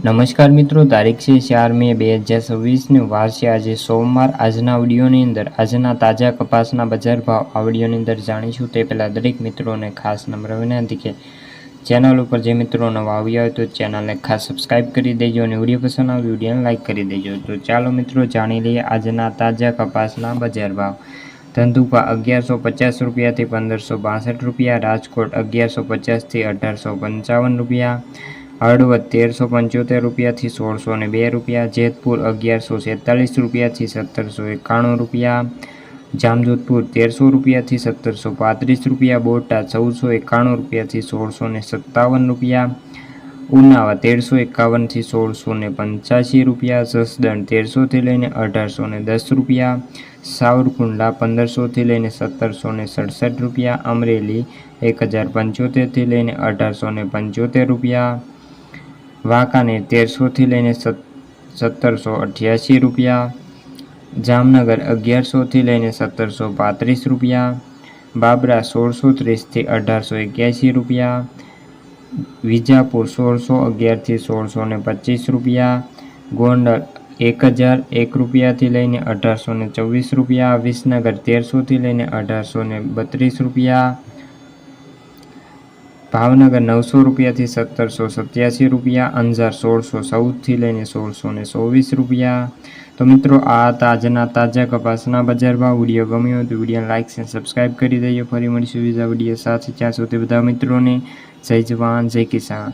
નમસ્કાર મિત્રો, તારીખ છે 4 મે 2026 વાર છે આજે સોમવાર। આજના વિડીયોની અંદર આજના તાજા કપાસના બજાર ભાવ આ વિડીયોની અંદર જાણીશું। તે પહેલાં દરેક મિત્રોને ખાસ નમ્ર વિનંતી કે ચેનલ ઉપર જે મિત્રો નવા આવ્યા હોય તો ચેનલને ખાસ સબસ્ક્રાઈબ કરી દેજો અને વિડીયો પસંદ આવે વિડીયોને લાઇક કરી દેજો। તો ચાલો મિત્રો જાણી લઈએ આજના તાજા કપાસના બજાર ભાવ। ધંધુકા 1150 રૂપિયાથી 1562 રૂપિયા, રાજકોટ 1150 થી 1855 રૂપિયા, હળવદ 1375 રૂપિયાથી 1602 રૂપિયા, જેતપુર 1146 રૂપિયાથી 1791 રૂપિયા, જામજોધપુર 1300 રૂપિયાથી 1735 રૂપિયા, બોટાદ 1491 રૂપિયાથી 1657 રૂપિયા, ઉનાવા 1351થી 1685 રૂપિયા, જસદણ 1300થી લઈને 1810 રૂપિયા, સાવરકુંડલા 1500થી લઈને 1767 રૂપિયા, અમરેલી 1075થી લઈને 1875 રૂપિયા, વાંકાનેર 1300થી લઈને 1788 રૂપિયા, જામનગર 1100થી લઈને 1735 રૂપિયા, બાબરા 1630થી 1881 રૂપિયા, વિજાપુર 1611થી 1625 રૂપિયા, ગોંડલ 1001 રૂપિયાથી લઈને 1824 રૂપિયા, વિસનગર 1300થી લઈને 1832 રૂપિયા, ભાવનગર 900 રૂપિયાથી 1787 રૂપિયા, અંજાર 1614થી લઈને 1624 રૂપિયા। તો મિત્રો આ હતા આજના તાજા કપાસના બજાર ભાવ। વિડીયો ગમ્યો તો વિડીયોને લાઇક અને સબસ્ક્રાઈબ કરી દેજો। ફરી મળીશું બીજા વિડીયો સાથે, ત્યાં સુધી બધા મિત્રોને જય જવાન જય કિસાન।